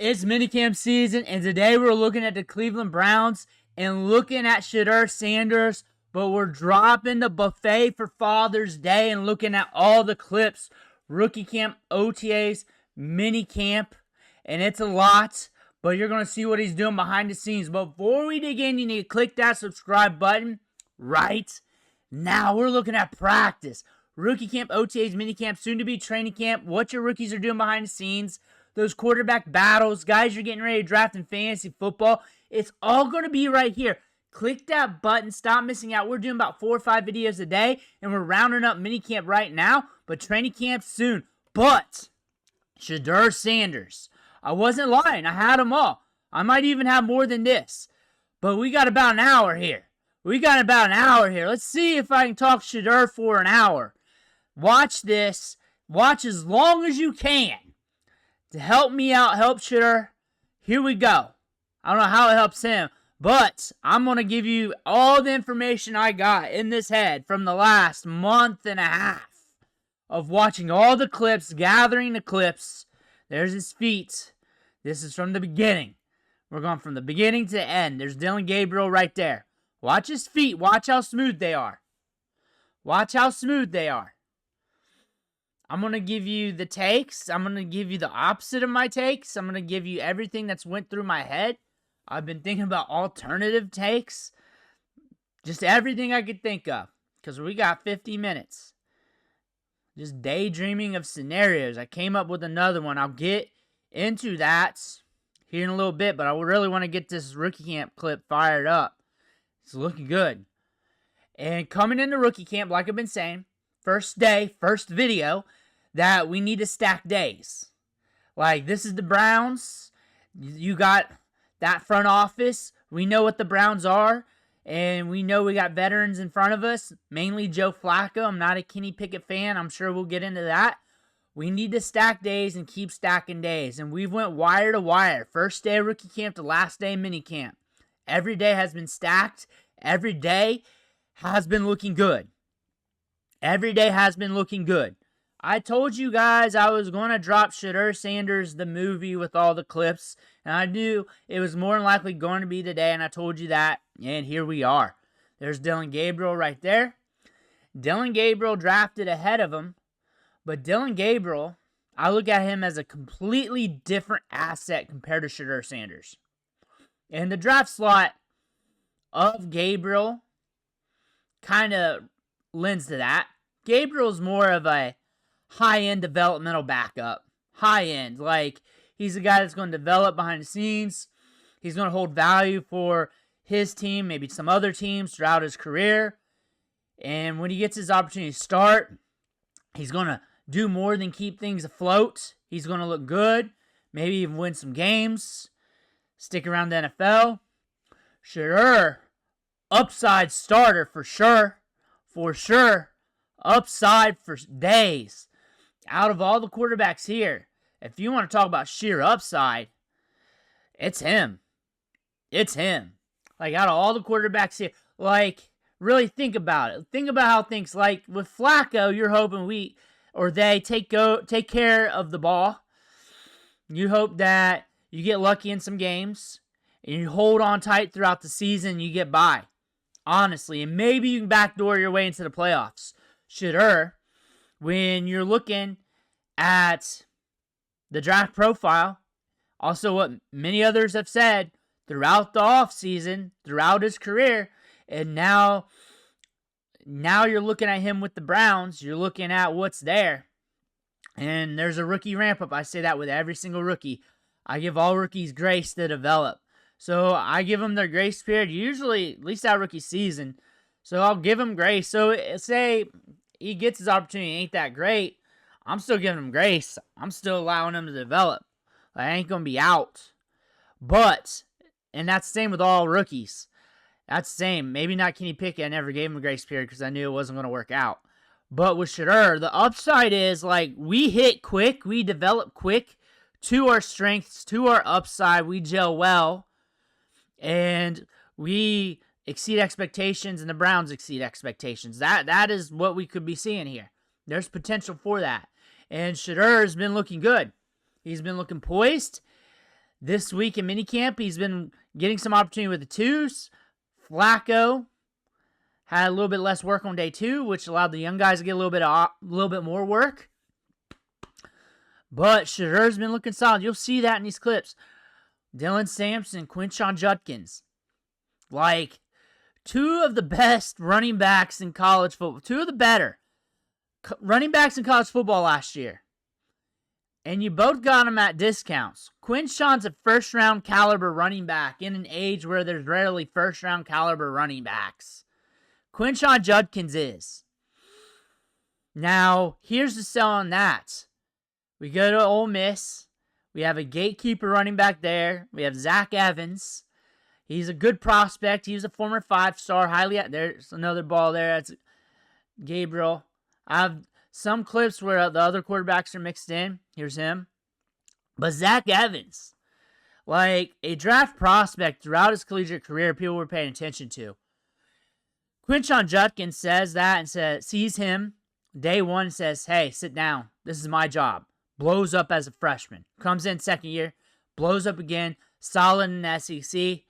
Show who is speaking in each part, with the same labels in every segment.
Speaker 1: It's minicamp season, and today we're looking at the Cleveland Browns and looking at Shedeur Sanders, but we're dropping the buffet for Father's Day and looking at all the clips, rookie camp, OTAs, minicamp, and it's a lot, but you're going to see what he's doing behind the scenes. But before we dig in, you need to click that subscribe button right now. We're looking at practice, rookie camp, OTAs, minicamp, soon to be training camp, what your rookies are doing behind the scenes, those quarterback battles, guys you're getting ready to draft in fantasy football. It's all going to be right here. Click that button. Stop missing out. We're doing about 4 or 5 videos a day, and we're rounding up minicamp right now, but training camp soon. But Shedeur Sanders, I wasn't lying. I had them all. I might even have more than this, but we got about an hour here. Let's see if I can talk Shedeur for an hour. Watch this. Watch as long as you can. To help me out, help Shedeur. Here we go. I don't know how it helps him, but I'm going to give you all the information I got in this head from the last month and a half of watching all the clips, gathering the clips. There's his feet. This is from the beginning. We're going from the beginning to the end. There's Deion Gabriel right there. Watch his feet. Watch how smooth they are. I'm going to give you the takes. I'm going to give you the opposite of my takes. I'm going to give you everything that's went through my head. I've been thinking about alternative takes. Just everything I could think of. Because we got 50 minutes. Just daydreaming of scenarios. I came up with another one. I'll get into that here in a little bit. But I really want to get this rookie camp clip fired up. It's looking good. And coming into rookie camp, like I've been saying, first day, first video, that we need to stack days. Like, this is the Browns. You got that front office. We know what the Browns are. And we know we got veterans in front of us. Mainly Joe Flacco. I'm not a Kenny Pickett fan. I'm sure we'll get into that. We need to stack days and keep stacking days. And we've went wire to wire. First day of rookie camp to last day of mini camp. Every day has been stacked. Every day has been looking good. I told you guys I was going to drop Shedeur Sanders, the movie, with all the clips. And I knew it was more than likely going to be today, and I told you that. And here we are. There's Deion Gabriel right there. Deion Gabriel drafted ahead of him. But Deion Gabriel, I look at him as a completely different asset compared to Shedeur Sanders. And the draft slot of Gabriel kind of lends to that. Gabriel's more of a high-end developmental backup. High-end. Like, he's a guy that's going to develop behind the scenes. He's going to hold value for his team, maybe some other teams throughout his career. And when he gets his opportunity to start, he's going to do more than keep things afloat. He's going to look good. Maybe even win some games. Stick around the NFL. Shedeur, upside starter for sure. Upside for days. Out of all the quarterbacks here, if you want to talk about sheer upside, it's him. Like, out of all the quarterbacks here, like, really think about it. Think about how things, like, with Flacco, you're hoping they take care of the ball. You hope that you get lucky in some games, and you hold on tight throughout the season, you get by. Honestly, and maybe you can backdoor your way into the playoffs. Shedeur, when you're looking at the draft profile, also what many others have said throughout the offseason, throughout his career, and now you're looking at him with the Browns, you're looking at what's there, and there's a rookie ramp-up. I say that with every single rookie. I give all rookies grace to develop. So I give them their grace period, usually at least that rookie season. So I'll give him grace. So say he gets his opportunity, ain't that great, I'm still giving him grace. I'm still allowing him to develop. I ain't going to be out. But, and that's the same with all rookies. That's the same. Maybe not Kenny Pickett. I never gave him a grace period because I knew it wasn't going to work out. But with Shedeur, the upside is, like, we hit quick. We develop quick to our strengths, to our upside. We gel well. And we exceed expectations, and the Browns exceed expectations. That is what we could be seeing here. There's potential for that. And Shedeur has been looking good. He's been looking poised. This week in minicamp, he's been getting some opportunity with the twos. Flacco had a little bit less work on day 2, which allowed the young guys to get a little bit more work. But Shedeur's been looking solid. You'll see that in these clips. Deion Sanders, Quinshon Judkins. Like, 2 of the best running backs in college football. 2 of the better running backs in college football last year. And you both got them at discounts. Quinshon's a first-round caliber running back in an age where there's rarely first-round caliber running backs. Quinshon Judkins is. Now, here's the sell on that. We go to Ole Miss. We have a gatekeeper running back there. We have Zach Evans. He's a good prospect. He was a former 5-star. There's another ball there. That's Gabriel. I have some clips where the other quarterbacks are mixed in. Here's him. But Zach Evans, like a draft prospect throughout his collegiate career, people were paying attention to. Quinshon Judkins says that and sees him day 1 and says, hey, sit down. This is my job. Blows up as a freshman. Comes in second year. Blows up again. Solid in the SEC.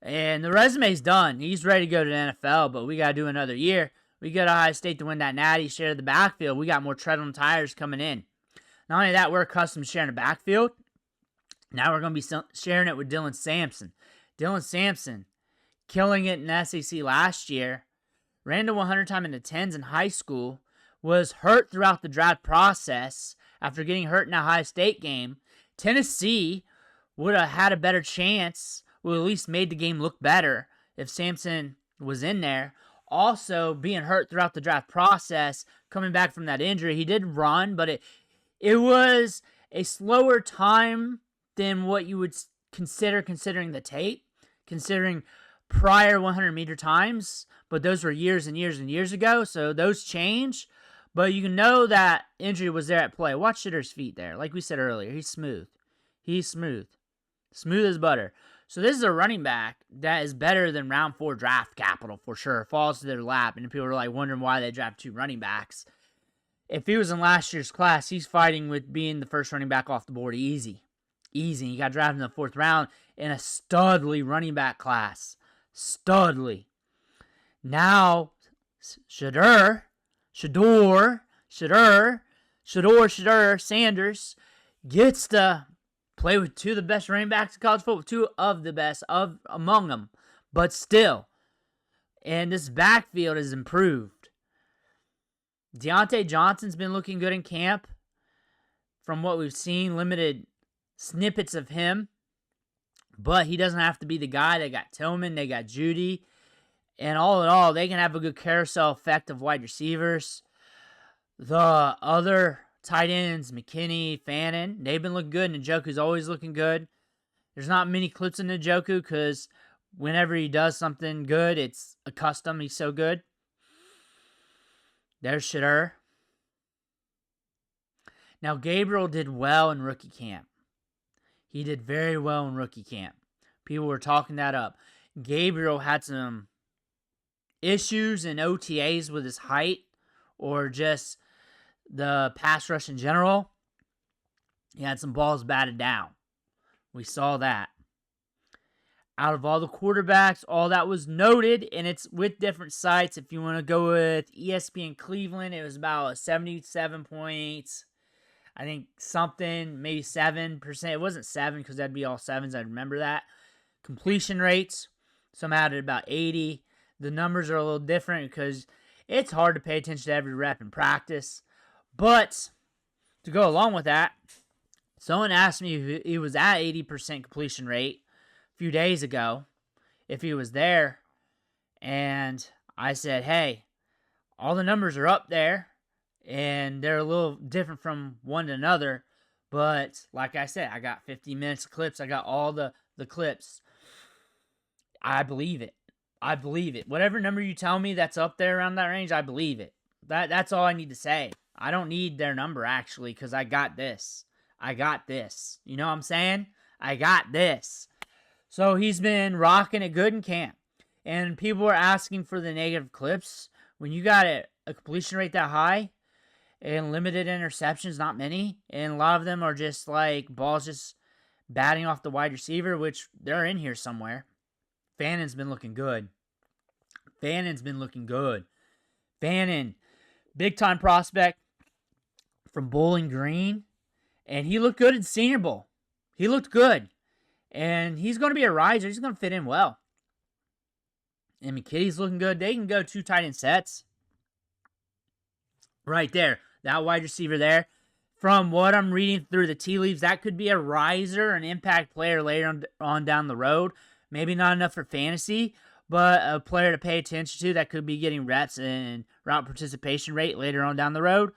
Speaker 1: And the resume's done. He's ready to go to the NFL, but we got to do another year. We go to Ohio State to win that natty, share the backfield. We got more tread on tires coming in. Not only that, we're accustomed to sharing the backfield. Now we're going to be sharing it with Deion Sanders. Deion Sanders, killing it in SEC last year, ran to 100 time in the 10s in high school, was hurt throughout the draft process after getting hurt in a Ohio State game. Tennessee would have had a better chance, would at least made the game look better if Samson was in there. Also, being hurt throughout the draft process, coming back from that injury, he did run, but it was a slower time than what you would considering the tape, considering prior 100-meter times, but those were years and years and years ago, so those change. But you can know that injury was there at play. Watch Shedeur's feet there. Like we said earlier, he's smooth. He's smooth. Smooth as butter. So this is a running back that is better than round 4 draft capital for sure. Falls to their lap, and people are like wondering why they draft 2 running backs. If he was in last year's class, he's fighting with being the first running back off the board easy. Easy. He got drafted in the 4th round in a studly running back class. Studly. Now, Shedeur Sanders gets to play with 2 of the best running backs in college football, 2 of the best among them, but still. And this backfield has improved. Deontay Johnson's been looking good in camp. From what we've seen, limited snippets of him. But he doesn't have to be the guy. They got Tillman, they got Judy. And all in all, they can have a good carousel effect of wide receivers. The other tight ends, McKinney, Fannin, they've been looking good. Njoku's always looking good. There's not many clips in Njoku because whenever he does something good, it's a custom. He's so good. There's Shedeur. Now, Gabriel did well in rookie camp. He did very well in rookie camp. People were talking that up. Gabriel had some issues in OTAs with his height or just the pass rush in general. He had some balls batted down. We saw that. Out of all the quarterbacks, all that was noted, and it's with different sites. If you want to go with ESPN Cleveland, it was about 77 points. I think something, maybe 7%. It wasn't 7 because that'd be all 7s. I remember that. Completion rates, some had it about 80. The numbers are a little different because it's hard to pay attention to every rep in practice. But to go along with that, someone asked me if he was at 80% completion rate a few days ago, if he was there. And I said, hey, all the numbers are up there. And they're a little different from one to another. But like I said, I got 50 minutes of clips. I got all the clips. I believe it. I believe it. Whatever number you tell me that's up there around that range, I believe it. That's all I need to say. I don't need their number, actually, because I got this. I got this. You know what I'm saying? I got this. So he's been rocking it good in camp. And people are asking for the negative clips. When you got a completion rate that high, and limited interceptions, not many. And a lot of them are just like balls just batting off the wide receiver, which they're in here somewhere. Fannon's been looking good. Fannon, big-time prospect from Bowling Green, and he looked good in Senior Bowl. He looked good, and he's going to be a riser. He's going to fit in well. And McKitty's looking good. They can go 2 tight end sets. Right there, that wide receiver there. From what I'm reading through the tea leaves, that could be a riser, an impact player later on down the road. Maybe not enough for fantasy, but a player to pay attention to that could be getting reps and route participation rate later on down the road.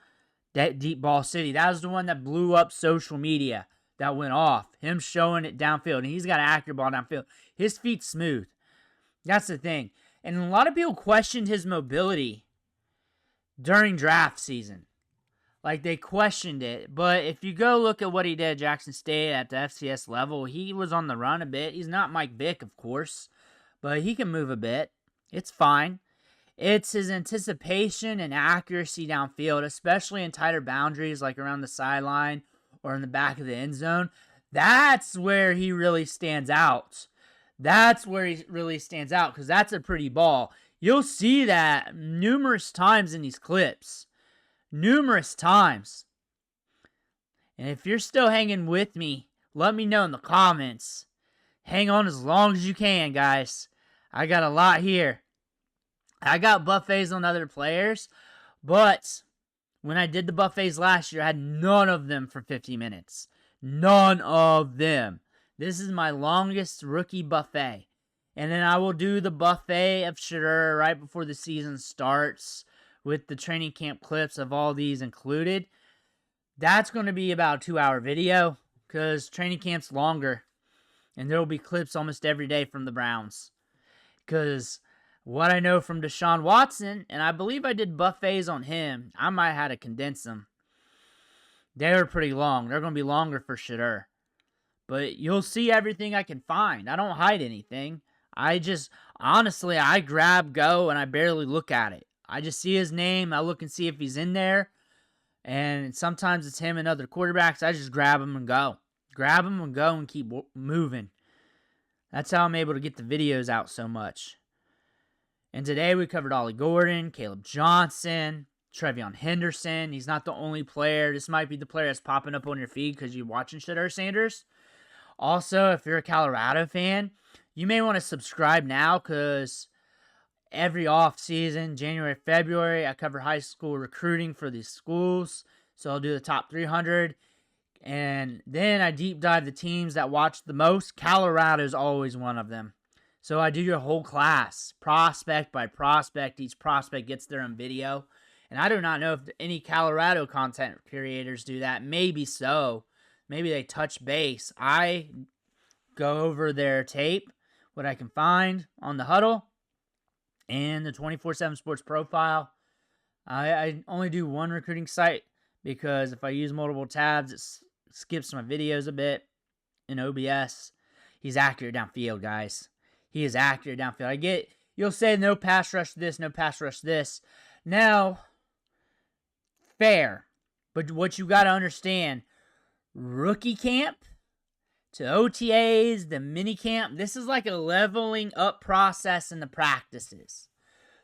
Speaker 1: That Deep Ball City, that was the one that blew up social media. That went off. Him showing it downfield, and he's got an accurate ball downfield. His feet's smooth. That's the thing. And a lot of people questioned his mobility during draft season. Like, they questioned it. But if you go look at what he did at Jackson State at the FCS level, he was on the run a bit. He's not Mike Vick, of course, but he can move a bit. It's fine. It's his anticipation and accuracy downfield, especially in tighter boundaries like around the sideline or in the back of the end zone. That's where he really stands out. That's where he really stands out because that's a pretty ball. You'll see that numerous times in these clips. Numerous times. And if you're still hanging with me, let me know in the comments. Hang on as long as you can, guys. I got a lot here. I got buffets on other players, but when I did the buffets last year, I had none of them for 50 minutes. None of them. This is my longest rookie buffet. And then I will do the buffet of Shedeur right before the season starts with the training camp clips of all these included. That's going to be about a 2-hour video because training camp's longer. And there will be clips almost every day from the Browns. Because what I know from Deshaun Watson, and I believe I did buffets on him, I might have to condense them. They were pretty long. They're going to be longer for Shedeur. But you'll see everything I can find. I don't hide anything. Honestly, I grab, go, and I barely look at it. I just see his name. I look and see if he's in there. And sometimes it's him and other quarterbacks. I just grab him and go. Grab him and go and keep moving. That's how I'm able to get the videos out so much. And today we covered Ollie Gordon, Caleb Johnson, Trevion Henderson. He's not the only player. This might be the player that's popping up on your feed because you're watching Shedeur Sanders. Also, if you're a Colorado fan, you may want to subscribe now because every off season, January, February, I cover high school recruiting for these schools. So I'll do the top 300. And then I deep dive the teams that watch the most. Colorado's always one of them. So I do your whole class, prospect by prospect. Each prospect gets their own video. And I do not know if any Colorado content creators do that. Maybe so. Maybe they touch base. I go over their tape, what I can find on the huddle, and the 24/7 Sports profile. I only do one recruiting site because if I use multiple tabs, it skips my videos a bit in OBS. He's accurate downfield, guys. He is accurate downfield. You'll say no pass rush this, no pass rush this. Now, fair. But what you got to understand, rookie camp to OTAs, the minicamp, this is like a leveling up process in the practices.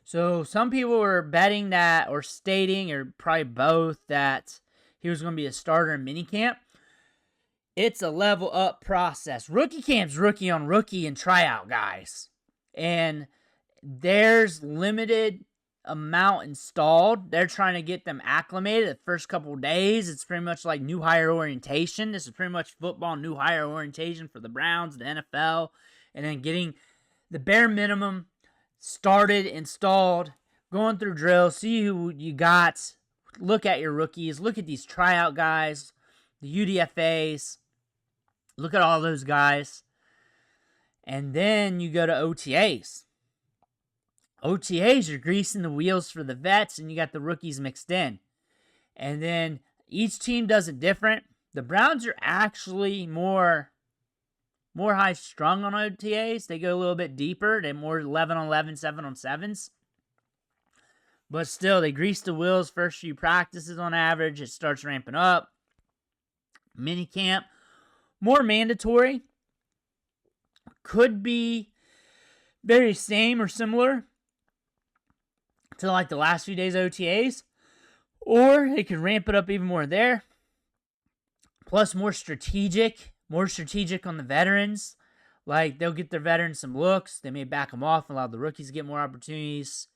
Speaker 1: So some people were betting that, or stating, or probably both, that he was going to be a starter in minicamp. It's a level up process. Rookie camp's rookie on rookie and tryout, guys. And there's limited amount installed. They're trying to get them acclimated the first couple of days. It's pretty much like new hire orientation. This is pretty much football new hire orientation for the Browns, the NFL, and then getting the bare minimum started, installed, going through drills, see who you got, look at your rookies, look at these tryout guys, the UDFAs, look at all those guys, and then you go to OTAs. OTAs, you're greasing the wheels for the vets, and you got the rookies mixed in. And then each team does it different. The Browns are actually more high-strung on OTAs. They go a little bit deeper. They're more 11-on-11, 7-on-7s. But still, they grease the wheels first few practices on average. It starts ramping up. Minicamp, more mandatory. Could be very same or similar to like the last few days of OTAs, or they could ramp it up even more there. Plus, more strategic on the veterans. Like, they'll get their veterans some looks. They may back them off and allow the rookies to get more opportunities.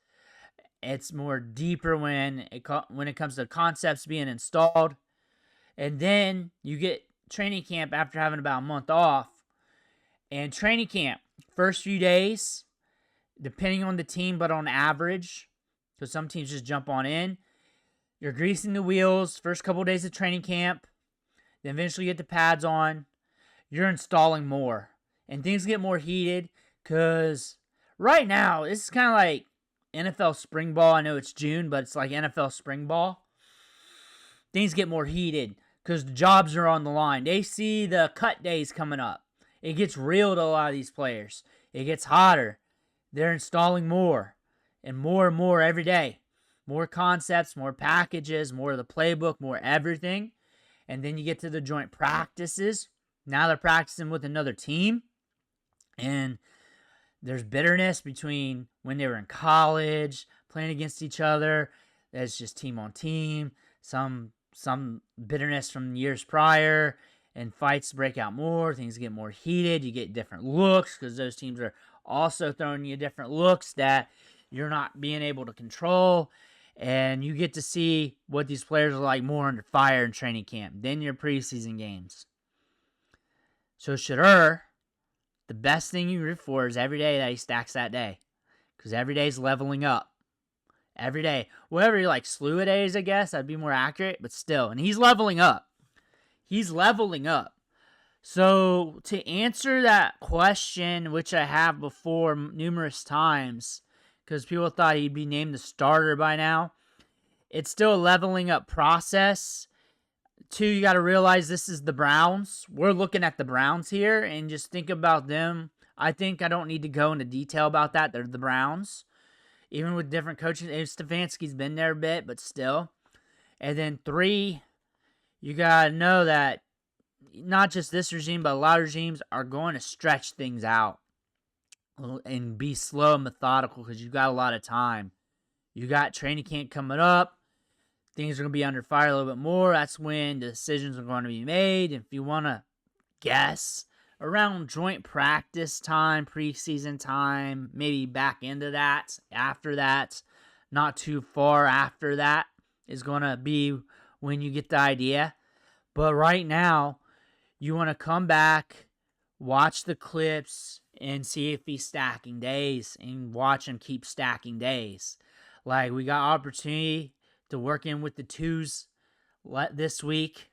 Speaker 1: It's more deeper when it comes to concepts being installed. And then you get training camp after having about a month off. And training camp, first few days, depending on the team, but on average, because some teams just jump on in, you're greasing the wheels, first couple of days of training camp, then eventually you get the pads on, you're installing more. And things get more heated, because right now, this is kind of like NFL spring ball. I know it's June, but it's like NFL spring ball. Things get more heated, because the jobs are on the line. They see the cut days coming up. It gets real to a lot of these players. It gets hotter. They're installing more and more every day. More concepts, more packages, more of the playbook, more everything. And then you get to the joint practices. Now they're practicing with another team. And there's bitterness between when they were in college, playing against each other. That's just team on team. Some bitterness from years prior. And fights break out more. Things get more heated. You get different looks because those teams are also throwing you different looks that you're not being able to control. And you get to see what these players are like more under fire in training camp than your preseason games. So Shedeur, the best thing you root for is every day that he stacks that day. Because every day is leveling up. Every day. Whatever you like, slew of days, I guess. That'd be more accurate. But still. And he's leveling up. He's leveling up. So, to answer that question, which I have before numerous times, because people thought he'd be named the starter by now, it's still a leveling up process. Two, you got to realize this is the Browns. We're looking at the Browns here, and just think about them. I think I don't need to go into detail about that. They're the Browns. Even with different coaches. Stefanski's been there a bit, but still. And then three, you got to know that not just this regime, but a lot of regimes are going to stretch things out and be slow and methodical because you've got a lot of time. You got training camp coming up. Things are going to be under fire a little bit more. That's when decisions are going to be made. If you want to guess, around joint practice time, preseason time, maybe back into that, after that, not too far after that is going to be when you get the idea. But right now, you want to come back, watch the clips, and see if he's stacking days, and watch him keep stacking days. Like, we got opportunity to work in with the twos this week.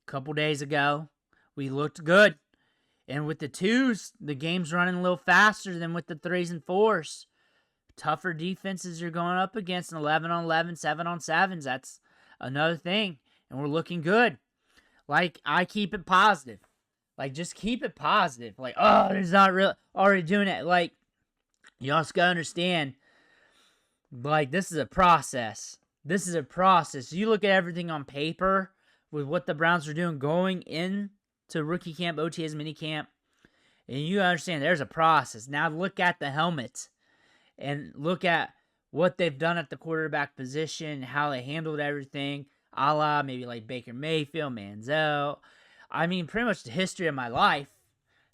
Speaker 1: A couple days ago, we looked good. And with the twos, the game's running a little faster than with the threes and fours. Tougher defenses you're going up against, 11 on 11, 7 on 7s. That's another thing. And we're looking good. Like, I keep it positive. Like, just keep it positive. Like, oh, there's not really already doing it. Like, you also got to understand, like, this is a process. This is a process. You look at everything on paper with what the Browns are doing going into rookie camp, OTAs, minicamp, and you understand there's a process. Now look at the helmet and look at what they've done at the quarterback position, how they handled everything, a la maybe like Baker Mayfield, Manziel. I mean, pretty much the history of my life.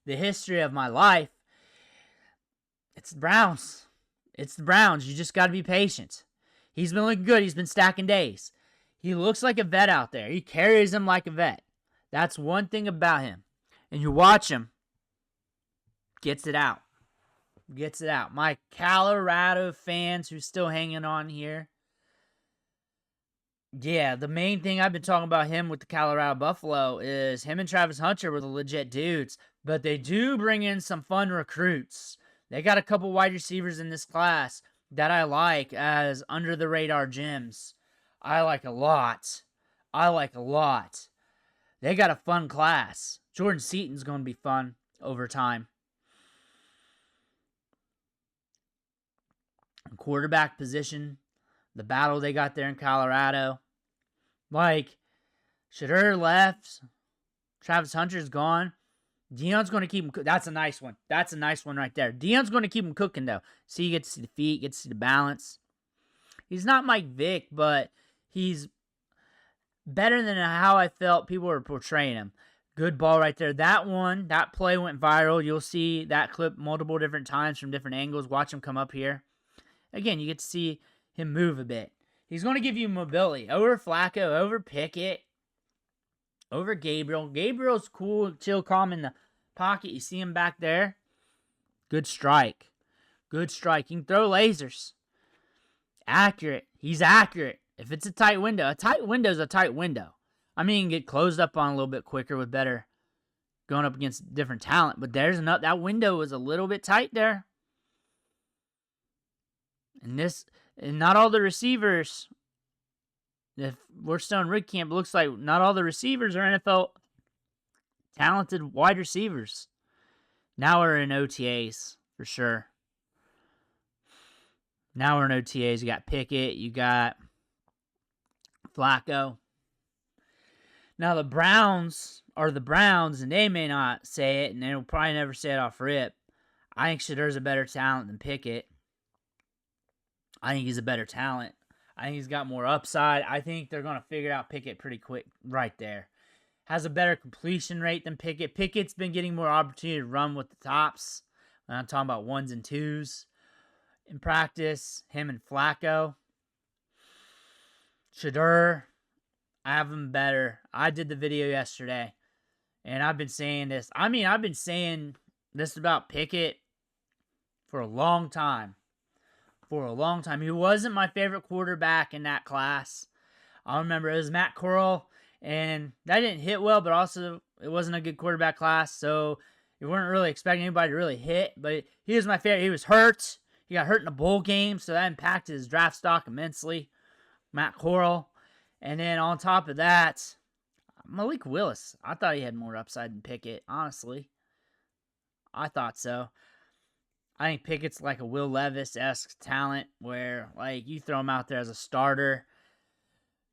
Speaker 1: The history of my life. It's the Browns. It's the Browns. You just got to be patient. He's been looking good. He's been stacking days. He looks like a vet out there. He carries him like a vet. That's one thing about him. And you watch him. Gets it out. Gets it out. My Colorado fans who's still hanging on here. Yeah, the main thing I've been talking about him with the Colorado Buffalo is him and Travis Hunter were the legit dudes. But they do bring in some fun recruits. They got a couple wide receivers in this class that I like as under-the-radar gems. I like a lot. They got a fun class. Jordan Seaton's going to be fun over time. Quarterback position, the battle they got there in Colorado. Like, Shedeur left. Travis Hunter's gone. Deion's going to keep him. That's a nice one. That's a nice one right there. Deion's going to keep him cooking, though. See, you get to see the feet, get to see the balance. He's not Mike Vick, but he's better than how I felt people were portraying him. Good ball right there. That play went viral. You'll see that clip multiple different times from different angles. Watch him come up here. Again, you get to see him move a bit. He's going to give you mobility over Flacco, over Pickett, over Gabriel. Gabriel's cool, chill, calm in the pocket. You see him back there. Good strike. Good strike. He can throw lasers. Accurate. He's accurate. If it's a tight window is a tight window. I mean, you can get closed up on a little bit quicker with better going up against different talent. But that window was a little bit tight there. And not all the receivers, if we're still in rig camp, it looks like not all the receivers are NFL talented wide receivers. Now we're in OTAs, for sure. Now we're in OTAs. You got Pickett, you got Flacco. Now the Browns are the Browns, and they may not say it, and they'll probably never say it off rip. I think Shedeur's a better talent than Pickett. I think he's a better talent. I think he's got more upside. I think they're going to figure out Pickett pretty quick right there. Has a better completion rate than Pickett. Pickett's been getting more opportunity to run with the tops. When I'm talking about ones and twos in practice, him and Flacco. Shedeur, I have him better. I did the video yesterday, and I've been saying this. I've been saying this about Pickett for a long time. He wasn't my favorite quarterback in that class. I remember it was Matt Corral, and that didn't hit well, but also it wasn't a good quarterback class, so you weren't really expecting anybody to really hit. But he was my favorite. He was hurt. He got hurt in a bowl game, so that impacted his draft stock immensely. Matt Corral. And then on top of that, Malik Willis. I thought he had more upside than Pickett, honestly. I thought so. I think Pickett's like a Will Levis-esque talent where, like, you throw him out there as a starter.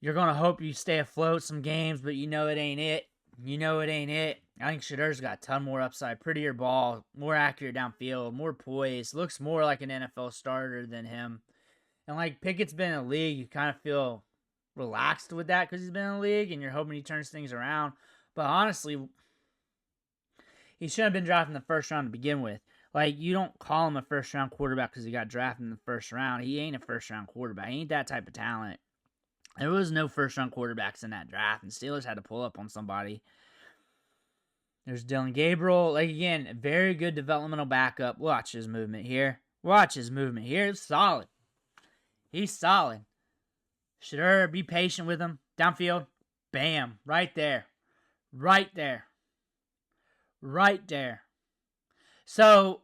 Speaker 1: You're going to hope you stay afloat some games, but you know it ain't it. I think Shedeur's got a ton more upside. Prettier ball, more accurate downfield, more poise. Looks more like an NFL starter than him. And, like, Pickett's been in the league, you kind of feel relaxed with that because he's been in the league, and you're hoping he turns things around. But honestly, he shouldn't have been drafted in the first round to begin with. Like, you don't call him a first-round quarterback because he got drafted in the first round. He ain't a first-round quarterback. He ain't that type of talent. There was no first-round quarterbacks in that draft, and Steelers had to pull up on somebody. There's Dylan Gabriel. Like, again, a very good developmental backup. Watch his movement here. It's solid. He's solid. Shedeur, be patient with him. Downfield. Bam. Right there. So,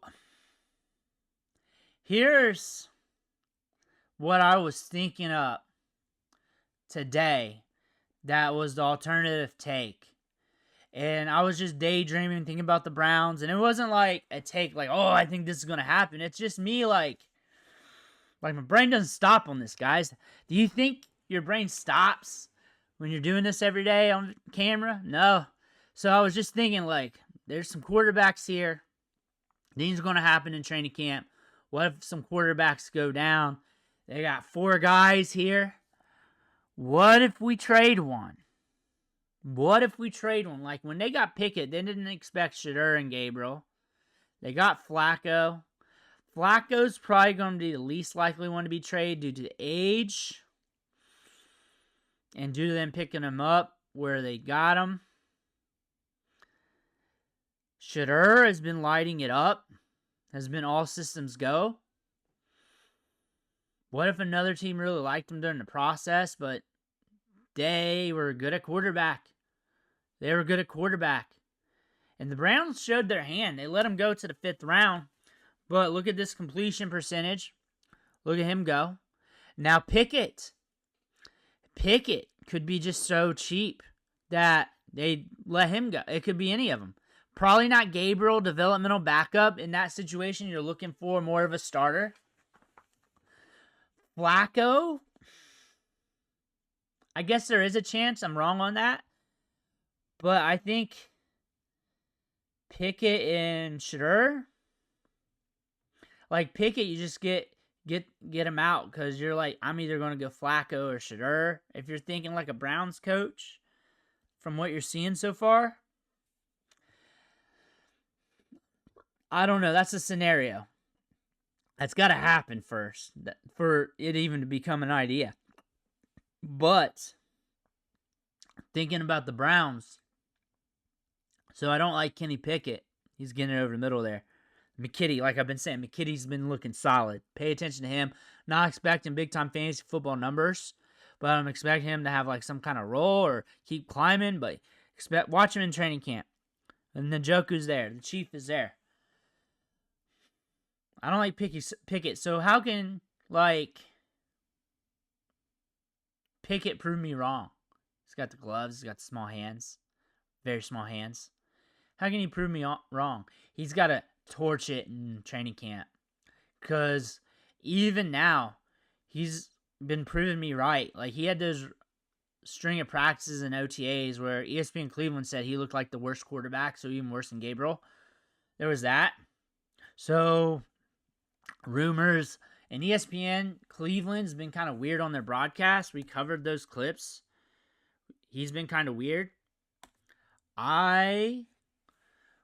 Speaker 1: here's what I was thinking up today that was the alternative take. And I was just daydreaming, thinking about the Browns. And it wasn't like a take like, oh, I think this is going to happen. It's just me like my brain doesn't stop on this, guys. Do you think your brain stops when you're doing this every day on camera? No. So I was just thinking, like, there's some quarterbacks here. Things going to happen in training camp. What if some quarterbacks go down? They got 4 guys here. What if we trade one? Like, when they got Pickett, they didn't expect Shedeur and Gabriel. They got Flacco. Flacco's probably going to be the least likely one to be traded due to age and due to them picking him up where they got him. Shedeur has been lighting it up. Has been all systems go. What if another team really liked him during the process, but they were good at quarterback? And the Browns showed their hand. They let him go to the 5th round. But look at this completion percentage. Look at him go. Now Pickett could be just so cheap that they let him go. It could be any of them. Probably not Gabriel, developmental backup. In that situation, you're looking for more of a starter. Flacco, I guess there is a chance I'm wrong on that. But I think Pickett and Shedeur. Like Pickett, you just get him out because you're like, I'm either going to go Flacco or Shedeur. If you're thinking like a Browns coach, from what you're seeing so far, I don't know. That's a scenario. That's got to happen first for it even to become an idea. But thinking about the Browns, so I don't like Kenny Pickett. He's getting it over the middle there. McKitty, like I've been saying, McKitty's been looking solid. Pay attention to him. Not expecting big-time fantasy football numbers, but I'm expecting him to have like some kind of role or keep climbing, but watch him in training camp. And Njoku's there. The Chief is there. I don't like Pickett, so how can, like, Pickett prove me wrong? He's got the gloves. He's got the small hands. Very small hands. How can he prove me wrong? He's got to torch it in training camp. Because even now, he's been proving me right. Like, he had those string of practices and OTAs where ESPN Cleveland said he looked like the worst quarterback, so even worse than Gabriel. There was that. So, rumors. And ESPN Cleveland's been kind of weird on their broadcast. We covered those clips. He's been kind of weird. I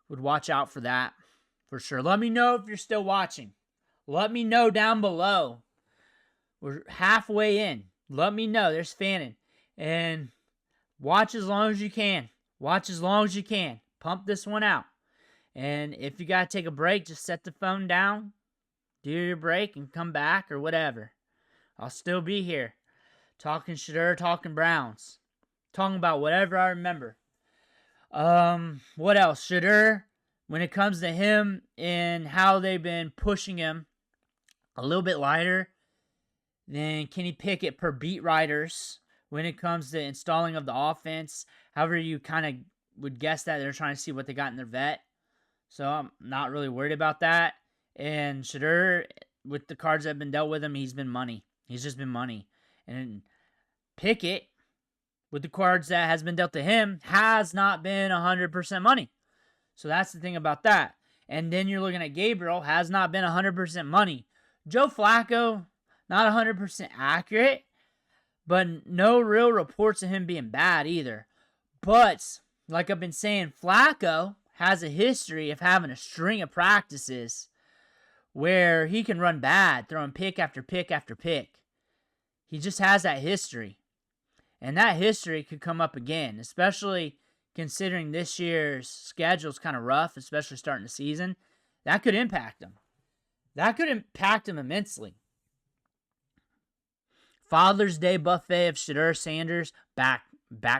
Speaker 1: would watch out for that for sure. Let me know if you're still watching. Let me know down below. We're halfway in. Let me know. There's fanning. And watch as long as you can. Watch as long as you can. Pump this one out. And if you got to take a break, just set the phone down. Do your break and come back or whatever. I'll still be here. Talking Shedeur, talking Browns. Talking about whatever I remember. What else? Shedeur, when it comes to him and how they've been pushing him a little bit lighter than Kenny Pickett per beat writers when it comes to installing of the offense. However, you kind of would guess that they're trying to see what they got in their vet. So I'm not really worried about that. And Shedeur, with the cards that have been dealt with him, he's been money. He's just been money. And Pickett, with the cards that has been dealt to him, has not been 100% money. So that's the thing about that. And then you're looking at Gabriel, has not been 100% money. Joe Flacco, not 100% accurate, but no real reports of him being bad either. But, like I've been saying, Flacco has a history of having a string of practices where he can run bad, throwing pick after pick after pick. He just has that history. And that history could come up again, especially considering this year's schedule is kind of rough, especially starting the season. That could impact him. That could impact him immensely. Father's Day buffet of Shedeur Sanders, back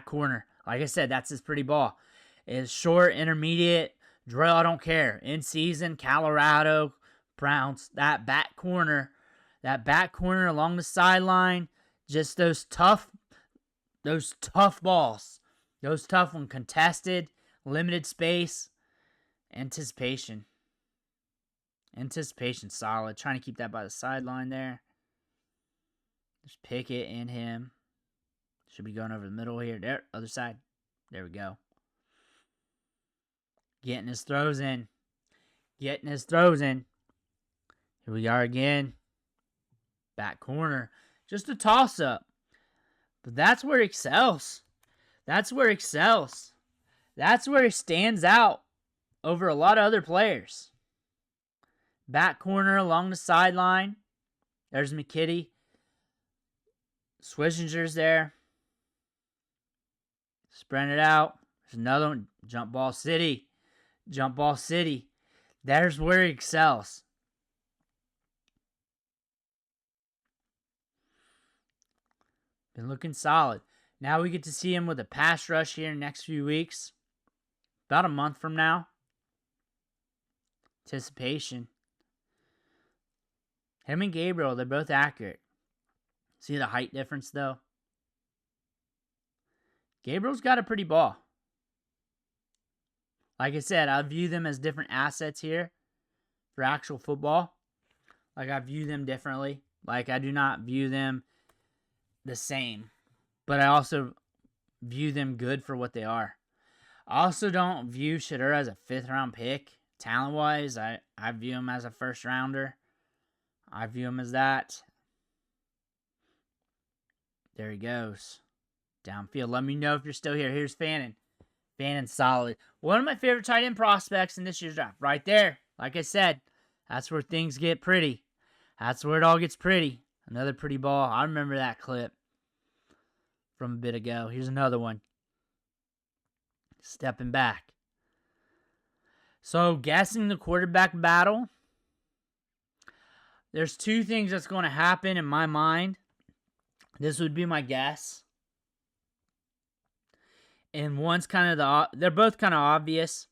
Speaker 1: corner. Like I said, that's his pretty ball. It's short, intermediate, drill, I don't care. In season, Colorado, Browns, that back corner along the sideline, just those tough balls. Those tough one, contested, limited space, anticipation. Anticipation solid. Trying to keep that by the sideline there. Just Pickett and him. Should be going over the middle here. There, other side. There we go. Getting his throws in. Here we are again. Back corner. Just a toss-up. But that's where he excels. That's where he stands out over a lot of other players. Back corner along the sideline. There's McKitty. Swishinger's there. Spreading it out. There's another one. Jump ball city. There's where he excels. Been looking solid. Now we get to see him with a pass rush here in the next few weeks. About a month from now. Anticipation. Him and Gabriel, they're both accurate. See the height difference, though? Gabriel's got a pretty ball. Like I said, I view them as different assets here for actual football. Like, I view them differently. Like, I do not view them the same. But I also view them good for what they are. I also don't view Shedeur as a 5th-round pick. Talent-wise, I view him as a first-rounder. I view him as that. There he goes. Downfield. Let me know if you're still here. Here's Fannin. Fannon's solid. One of my favorite tight end prospects in this year's draft. Right there. Like I said, that's where things get pretty. That's where it all gets pretty. Another pretty ball. I remember that clip from a bit ago. Here's another one. Stepping back. So, guessing the quarterback battle. There's two things that's going to happen in my mind. This would be my guess. And one's kind of they're both kind of obvious.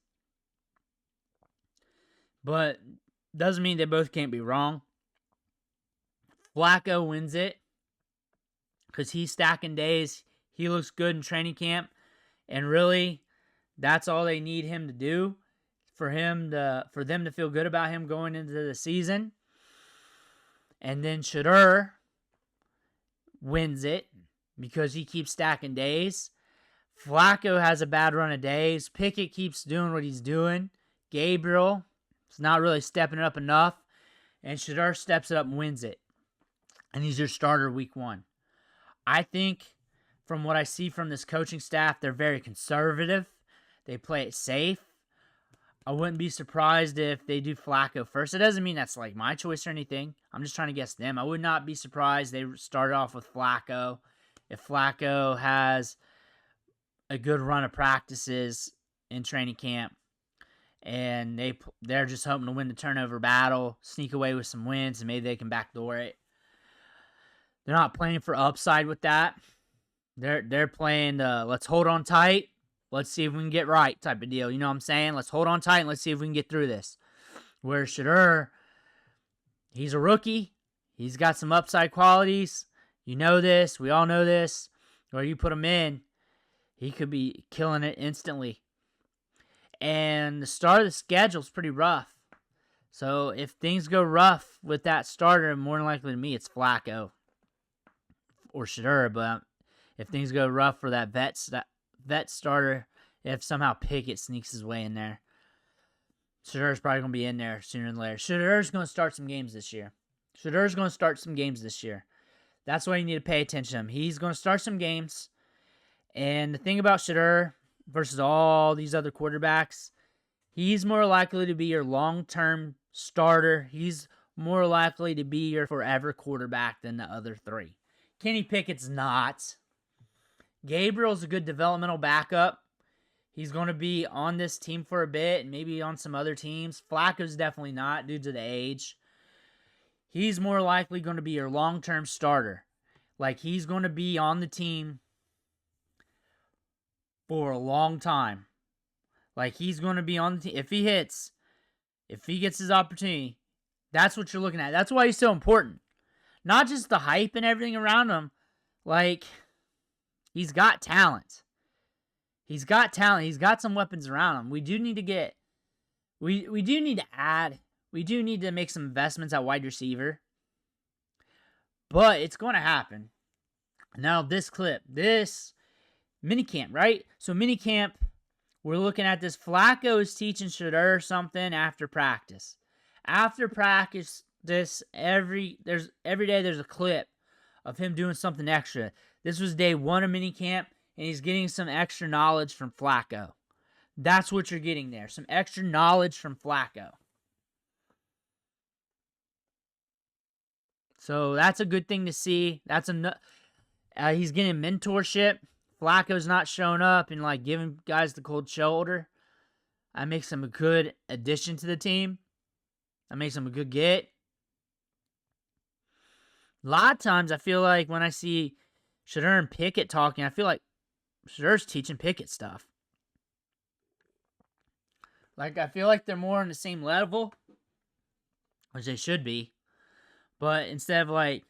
Speaker 1: But doesn't mean they both can't be wrong. Flacco wins it because he's stacking days. He looks good in training camp. And really, that's all they need him to do for them to feel good about him going into the season. And then Shedeur wins it because he keeps stacking days. Flacco has a bad run of days. Pickett keeps doing what he's doing. Gabriel is not really stepping it up enough. And Shedeur steps it up and wins it. And he's your starter week 1. I think from what I see from this coaching staff, they're very conservative. They play it safe. I wouldn't be surprised if they do Flacco first. It doesn't mean that's like my choice or anything. I'm just trying to guess them. I would not be surprised they started off with Flacco. If Flacco has a good run of practices in training camp and they're just hoping to win the turnover battle, sneak away with some wins, and maybe they can backdoor it. They're not playing for upside with that. They're playing let's hold on tight. Let's see if we can get right type of deal. You know what I'm saying? Let's hold on tight and let's see if we can get through this. Where Shedeur, he's a rookie. He's got some upside qualities. You know this. We all know this. Where you put him in, he could be killing it instantly. And the start of the schedule is pretty rough. So if things go rough with that starter, more than likely to me, it's Flacco or Shedeur. But if things go rough for that vet starter, if somehow Pickett sneaks his way in there, Shedeur's probably going to be in there sooner than later. Shedeur's going to start some games this year. That's why you need to pay attention to him. He's going to start some games. And the thing about Shedeur versus all these other quarterbacks, he's more likely to be your long-term starter. He's more likely to be your forever quarterback than the other three. Kenny Pickett's not. Gabriel's a good developmental backup. He's going to be on this team for a bit and maybe on some other teams. Flacco's definitely not due to the age. He's more likely going to be your long-term starter. Like, he's going to be on the team for a long time. Like, he's going to be on the team. If he gets his opportunity, that's what you're looking at. That's why he's so important. Not just the hype and everything around him. Like, he's got talent. He's got some weapons around him. We do need to make some investments at wide receiver. But it's going to happen. Now, this minicamp, right? So, minicamp, we're looking at this. Flacco is teaching Shedeur something after practice. After practice, every day there's a clip of him doing something extra. This was day 1 of minicamp, and he's getting some extra knowledge from Flacco. That's what you're getting there. Some extra knowledge from Flacco. So that's a good thing to see. He's getting mentorship. Flacco's not showing up and like giving guys the cold shoulder. That makes him a good addition to the team. That makes him a good get. A lot of times I feel like when I see Shedeur and Pickett talking, I feel like Shedeur's teaching Pickett stuff. Like, I feel like they're more on the same level, which they should be. But instead of like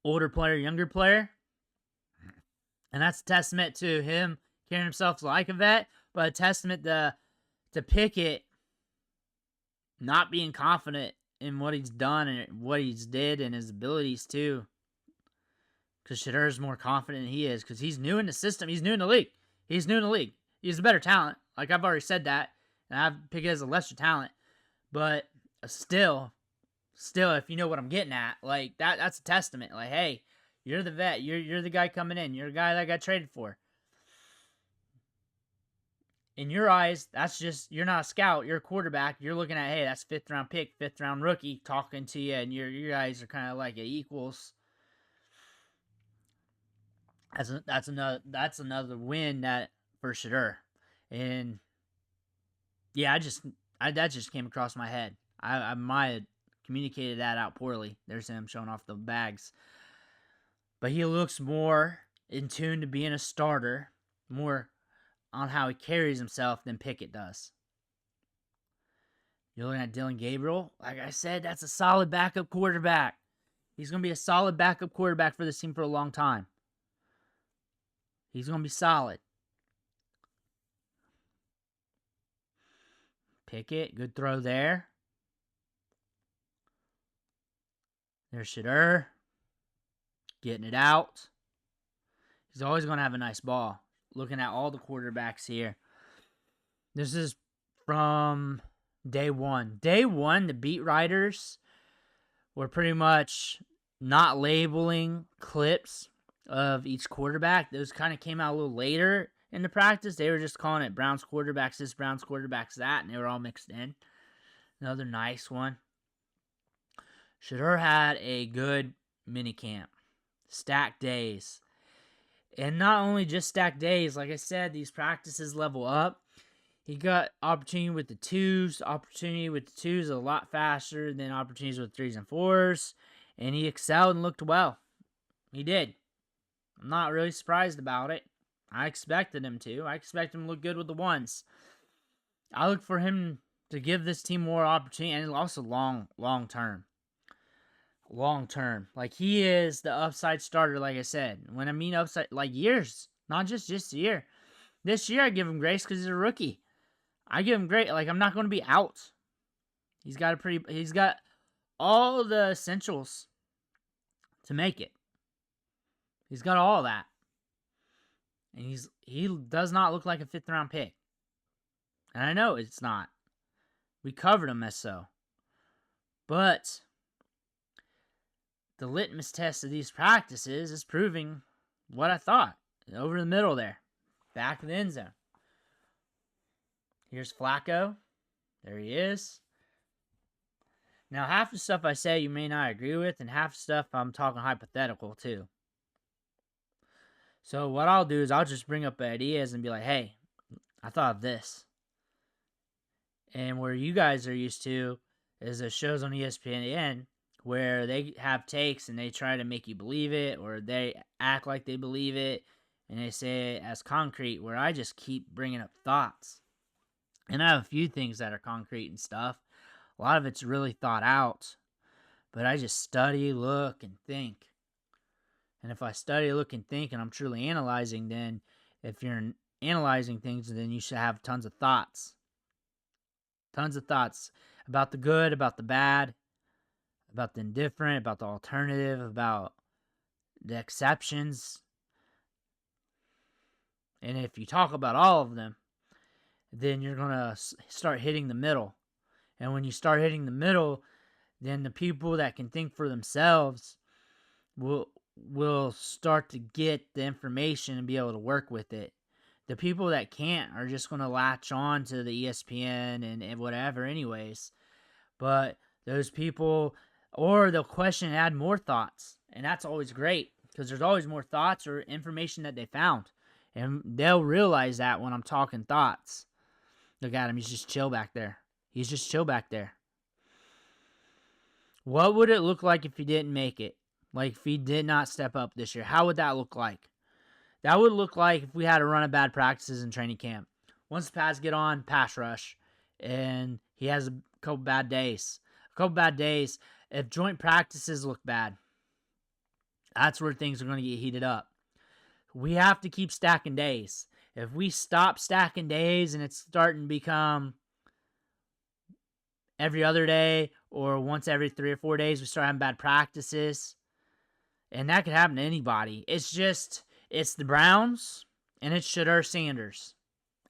Speaker 1: older player, younger player, and that's a testament to him carrying himself like a vet, but a testament to Pickett not being confident in what he's done and what he's did and his abilities too. Because Shedeur's more confident than he is, because he's new in the system. He's new in the league. He's a better talent. Like I've already said that, and I've Pickett as a lesser talent. But still, if you know what I'm getting at, like that's a testament. Like, hey, you're the vet. You're the guy coming in. You're the guy that got traded for. In your eyes, that's just, you're not a scout. You're a quarterback. You're looking at, hey, that's 5th round pick, 5th round rookie talking to you, and you guys are kind of like equals. That's another win that for Shedeur. And yeah, that just came across my head. I might have communicated that out poorly. There's him showing off the bags. But he looks more in tune to being a starter, more on how he carries himself than Pickett does. You're looking at Dylan Gabriel. Like I said, that's a solid backup quarterback. He's going to be a solid backup quarterback for this team for a long time. He's going to be solid. Pickett, good throw there. There's Shedeur. Getting it out. He's always going to have a nice ball. Looking at all the quarterbacks here. This is from day one. Day one, the beat writers were pretty much not labeling clips of each quarterback. Those kind of came out a little later in the practice. They were just calling it Browns quarterbacks this, Browns quarterbacks that, and they were all mixed in. Another nice one. Shedeur had a good minicamp. Stacked days. And not only just stacked days, like I said, these practices level up. He got opportunity with the twos. Opportunity with the twos a lot faster than opportunities with 3s and 4s. And he excelled and looked well. He did. I'm not really surprised about it. I expected him to. I expect him to look good with the 1s. I look for him to give this team more opportunity, and also long term. Long term. Like, he is the upside starter, like I said. When I mean upside, like years. Not just this year. This year I give him grace because he's a rookie. I give him great. Like, I'm not going to be out. He's got all the essentials to make it. He's got all that. And he does not look like a 5th round pick. And I know it's not. We covered him as so. But the litmus test of these practices is proving what I thought. Over the middle there. Back of the end zone. Here's Flacco. There he is. Now, half the stuff I say you may not agree with, and half the stuff I'm talking hypothetical too. So what I'll do is I'll just bring up ideas and be like, hey, I thought of this. And where you guys are used to is the shows on ESPN where they have takes and they try to make you believe it, or they act like they believe it, and they say it as concrete, where I just keep bringing up thoughts. And I have a few things that are concrete and stuff. A lot of it's really thought out. But I just study, look, and think. And if I study, look, and think, and I'm truly analyzing, then if you're analyzing things, then you should have tons of thoughts. Tons of thoughts about the good, about the bad, about the indifferent, about the alternative, about the exceptions. And if you talk about all of them, then you're going to start hitting the middle. And when you start hitting the middle, then the people that can think for themselves will start to get the information and be able to work with it. The people that can't are just going to latch on to the ESPN and whatever anyways. But those people, or they'll question and add more thoughts. And that's always great, because there's always more thoughts or information that they found. And they'll realize that when I'm talking thoughts. Look at him, he's just chill back there. He's just chill back there. What would it look like if he didn't make it? Like, if he did not step up this year, how would that look like? That would look like if we had a run of bad practices in training camp. Once the pads get on, pass rush. And he has a couple bad days. If joint practices look bad, that's where things are going to get heated up. We have to keep stacking days. If we stop stacking days and it's starting to become every other day or once every 3 or 4 days, we start having bad practices. And that could happen to anybody. It's the Browns and it's Shedeur Sanders.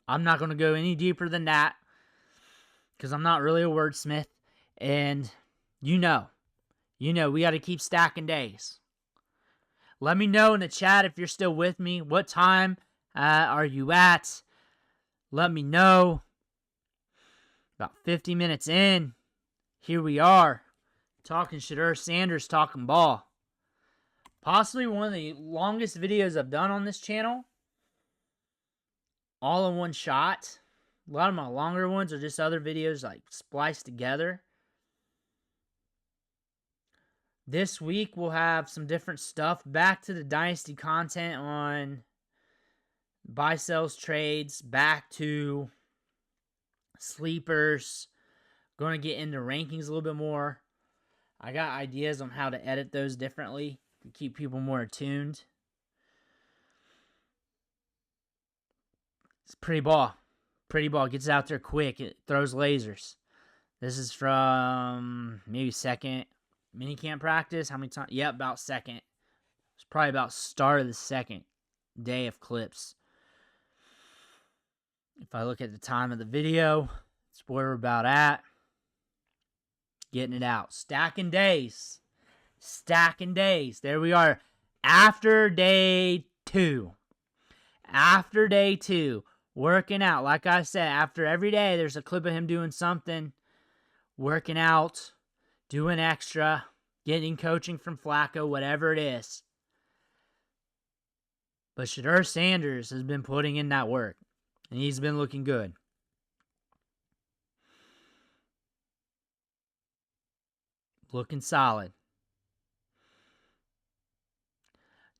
Speaker 1: I'm not going to go any deeper than that because I'm not really a wordsmith. And you know, we got to keep stacking days. Let me know in the chat if you're still with me. What time are you at? Let me know. About 50 minutes in, here we are, talking Shedeur Sanders, talking ball. Possibly one of the longest videos I've done on this channel. All in one shot. A lot of my longer ones are just other videos like spliced together. This week we'll have some different stuff. Back to the Dynasty content on buy, sells, trades. Back to sleepers. Going to get into rankings a little bit more. I got ideas on how to edit those differently to keep people more attuned. It's pretty ball. Pretty ball. Gets out there quick. It throws lasers. This is from maybe second minicamp practice. How many times? Yeah, about second. It's probably about start of the second day of clips. If I look at the time of the video, it's where we're about at. Getting it out. Stacking days. Stacking days. There we are. After day 2. After day 2. Working out. Like I said, after every day, there's a clip of him doing something. Working out. Doing extra. Getting coaching from Flacco. Whatever it is. But Shedeur Sanders has been putting in that work. And he's been looking good. Looking solid.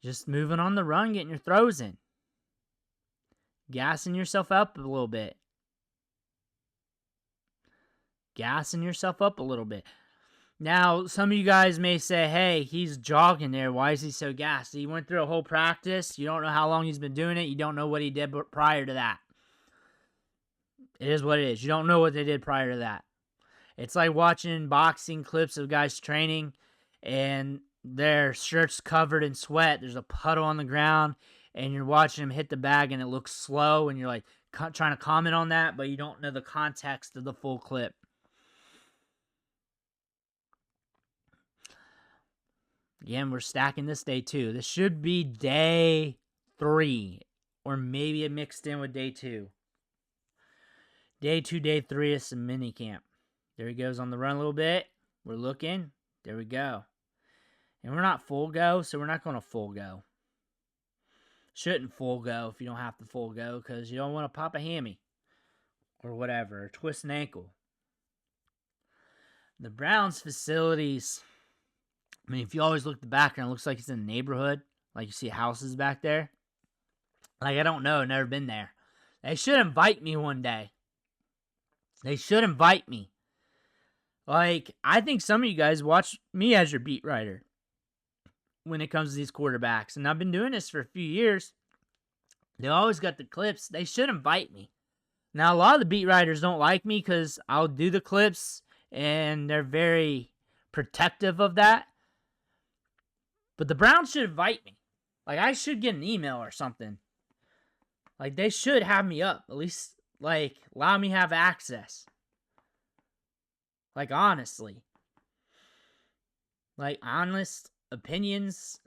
Speaker 1: Just moving on the run, getting your throws in. Gassing yourself up a little bit. Gassing yourself up a little bit. Now, some of you guys may say, hey, he's jogging there. Why is he so gassed? He went through a whole practice. You don't know how long he's been doing it. You don't know what he did prior to that. It is what it is. You don't know what they did prior to that. It's like watching boxing clips of guys training and their shirt's covered in sweat. There's a puddle on the ground and you're watching them hit the bag and it looks slow and you're like trying to comment on that, but you don't know the context of the full clip. Again, we're stacking this day 2. This should be day 3 or maybe it mixed in with day 2. Day 2, day 3 is some minicamp. There he goes on the run a little bit. We're looking. There we go. And we're not full go, so we're not going to full go. Shouldn't full go if you don't have to full go because you don't want to pop a hammy or whatever, or twist an ankle. The Browns facilities, I mean, if you always look at the background, it looks like it's in a neighborhood. Like you see houses back there. Like, I don't know. I've never been there. They should invite me one day. They should invite me. Like, I think some of you guys watch me as your beat writer when it comes to these quarterbacks. And I've been doing this for a few years. They always got the clips. They should invite me. Now, a lot of the beat writers don't like me because I'll do the clips and they're very protective of that. But the Browns should invite me. Like, I should get an email or something. Like, they should have me up. At least, like, allow me to have access. Like, honestly. Like, honest opinions.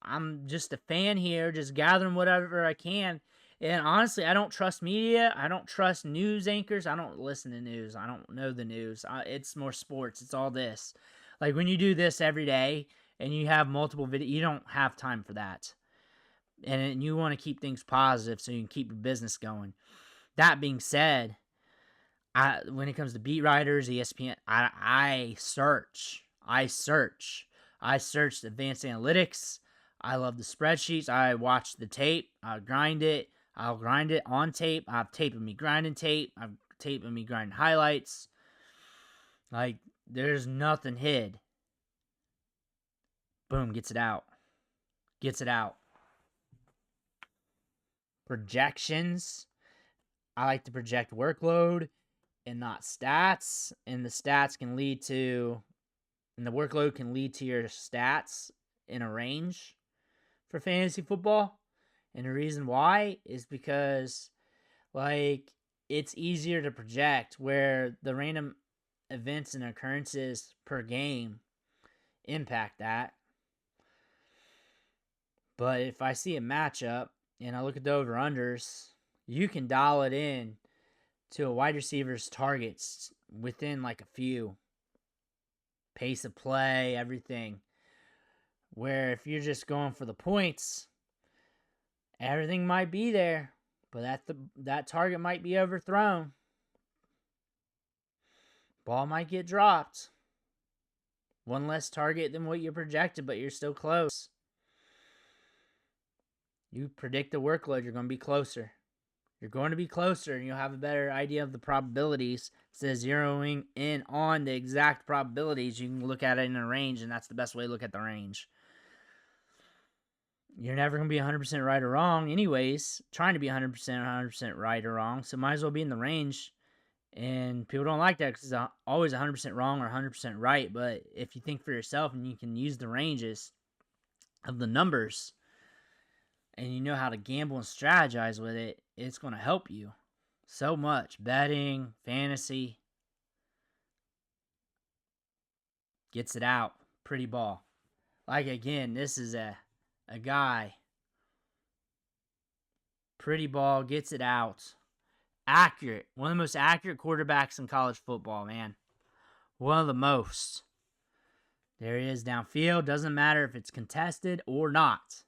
Speaker 1: I'm just a fan here, just gathering whatever I can. And honestly, I don't trust media. I don't trust news anchors. I don't listen to news. I don't know the news. It's more sports. It's all this. Like, when you do this every day and you have multiple videos, you don't have time for that. And you want to keep things positive so you can keep your business going. That being said, when it comes to beat writers, ESPN, I search advanced analytics. I love the spreadsheets. I watch the tape. I grind it. I'll grind it on tape. I have tape of me grinding tape. I have tape of me grinding highlights. Like, there's nothing hid. Boom, gets it out. Projections. I like to project workload and not stats. And the stats can lead to, and the workload can lead to your stats in a range for fantasy football. And the reason why is because, Like, it's easier to project where the random events and occurrences per game impact that. But if I see a matchup and I look at the over-unders, you can dial it in to a wide receiver's targets within like a few. Pace of play, everything. Where if you're just going for the points, everything might be there, but that target might be overthrown. Ball might get dropped. One less target than what you projected, but you're still close. You predict the workload, you're going to be closer. You're going to be closer, and you'll have a better idea of the probabilities. Instead of zeroing in on the exact probabilities, you can look at it in a range, and that's the best way to look at the range. You're never going to be 100% right or wrong anyways, trying to be 100% right or wrong, so might as well be in the range. And people don't like that because it's always 100% wrong or 100% right, but if you think for yourself and you can use the ranges of the numbers and you know how to gamble and strategize with it, it's going to help you so much. Betting, fantasy, gets it out. Pretty ball. Like, again, this is a guy. Pretty ball, gets it out. Accurate. One of the most accurate quarterbacks in college football, man. One of the most. There he is downfield. Doesn't matter if it's contested or not.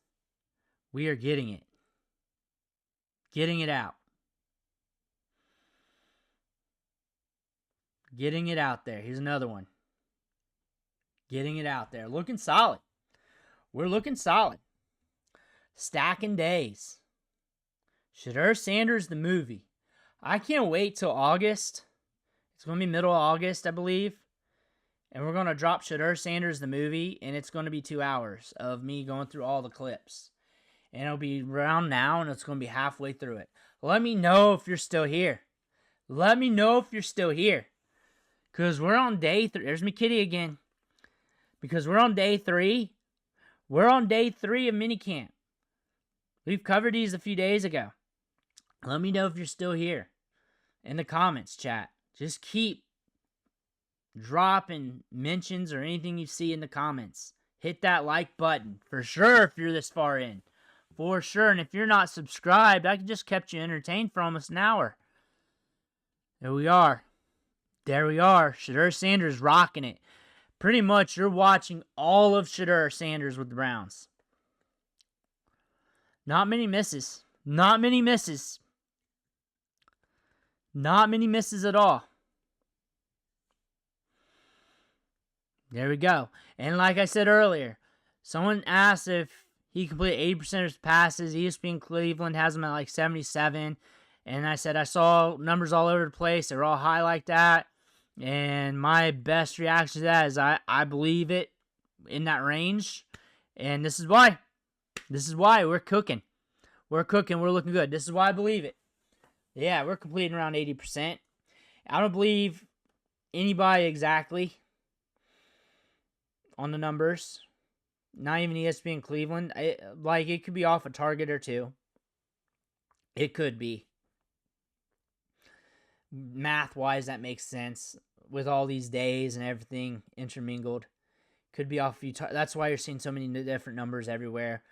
Speaker 1: We are getting it. Getting it out. Getting it out there. Here's another one. Getting it out there. Looking solid. We're looking solid. Stacking days. Shedeur Sanders, the movie. I can't wait till August. It's going to be middle of August, I believe. And we're going to drop Shedeur Sanders, the movie, and it's going to be 2 hours of me going through all the clips. And it'll be around now, and it's going to be halfway through it. Let me know if you're still here. Let me know if you're still here. Because we're on day 3. There's me kitty again. Because we're on day 3. We're on day 3 of minicamp. We've covered these a few days ago. Let me know if you're still here. In the comments, chat. Just keep dropping mentions or anything you see in the comments. Hit that like button. For sure if you're this far in. For sure. And if you're not subscribed, I just kept you entertained for almost an hour. There we are. There we are. Shedeur Sanders rocking it. Pretty much you're watching all of Shedeur Sanders with the Browns. Not many misses. Not many misses. Not many misses at all. There we go. And like I said earlier, someone asked if he completed 80% of his passes. ESPN Cleveland has him at like 77. And I said I saw numbers all over the place. They're all high like that. And my best reaction to that is I believe it in that range. And this is why. This is why we're cooking. We're cooking. We're looking good. This is why I believe it. Yeah, we're completing around 80%. I don't believe anybody exactly on the numbers. Not even ESPN Cleveland. It could be off a target or two. It could be. Math-wise, that makes sense. With all these days and everything intermingled. Could be off a few that's why you're seeing so many different numbers everywhere.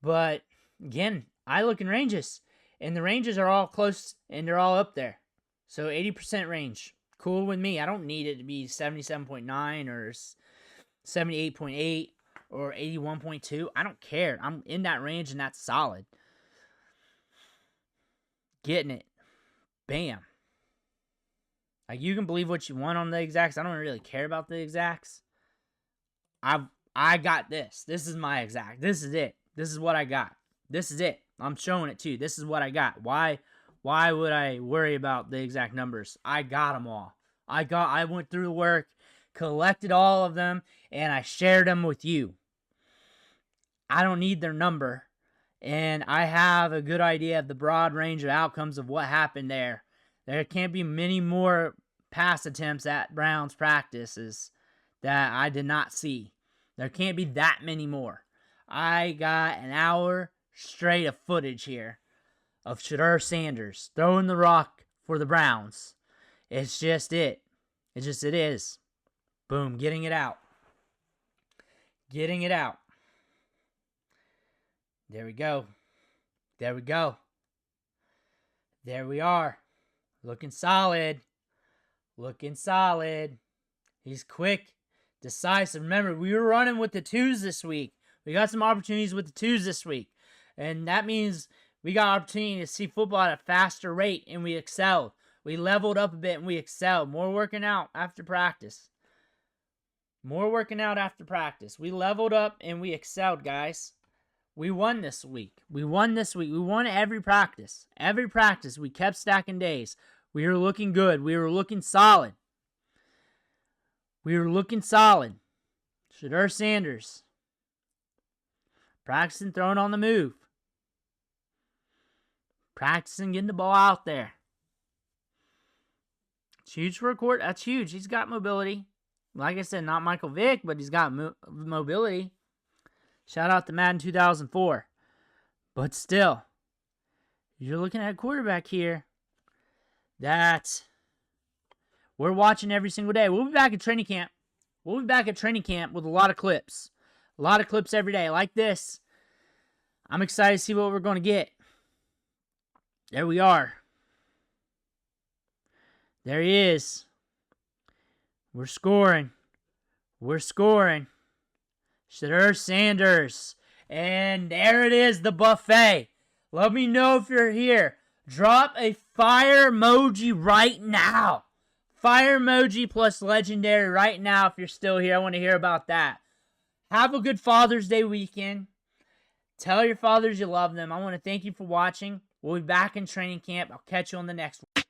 Speaker 1: But, again, I look in ranges. And the ranges are all close, and they're all up there. So 80% range. Cool with me. I don't need it to be 77.9 or 78.8 or 81.2. I don't care. I'm in that range, and that's solid. Getting it. Bam. Like, you can believe what you want on the exacts. I don't really care about the exacts. I got this. This is my exact. This is it. This is what I got. This is it. I'm showing it too. This is what I got. Why would I worry about the exact numbers? I got them all. I went through the work, collected all of them, and I shared them with you. I don't need their number, and I have a good idea of the broad range of outcomes of what happened there. There can't be many more pass attempts at Browns practices that I did not see. There can't be that many more. I got an hour straight of footage here of Shedeur Sanders throwing the rock for the Browns. It's just it. It is. Boom, getting it out. Getting it out. There we go. There we go. There we are. Looking solid. Looking solid. He's quick, decisive. Remember, we were running with the twos this week. We got some opportunities with the twos this week. And that means we got opportunity to see football at a faster rate, and we excelled. We leveled up a bit, and we excelled. More working out after practice. More working out after practice. We leveled up, and we excelled, guys. We won this week. We won this week. We won every practice. Every practice, we kept stacking days. We were looking good. We were looking solid. We were looking solid. Shedeur Sanders. Practicing throwing on the move. Practicing getting the ball out there. It's huge for a court. That's huge. He's got mobility. Like I said, not Michael Vick, but he's got mobility. Shout out to Madden 2004. But still, you're looking at a quarterback here that we're watching every single day. We'll be back at training camp. We'll be back at training camp with a lot of clips. A lot of clips every day like this. I'm excited to see what we're going to get. There we are. There he is. We're scoring. We're scoring. Shedeur Sanders. And there it is, the buffet. Let me know if you're here. Drop a fire emoji right now. Fire emoji plus legendary right now if you're still here. I want to hear about that. Have a good Father's Day weekend. Tell your fathers you love them. I want to thank you for watching. We'll be back in training camp. I'll catch you on the next one.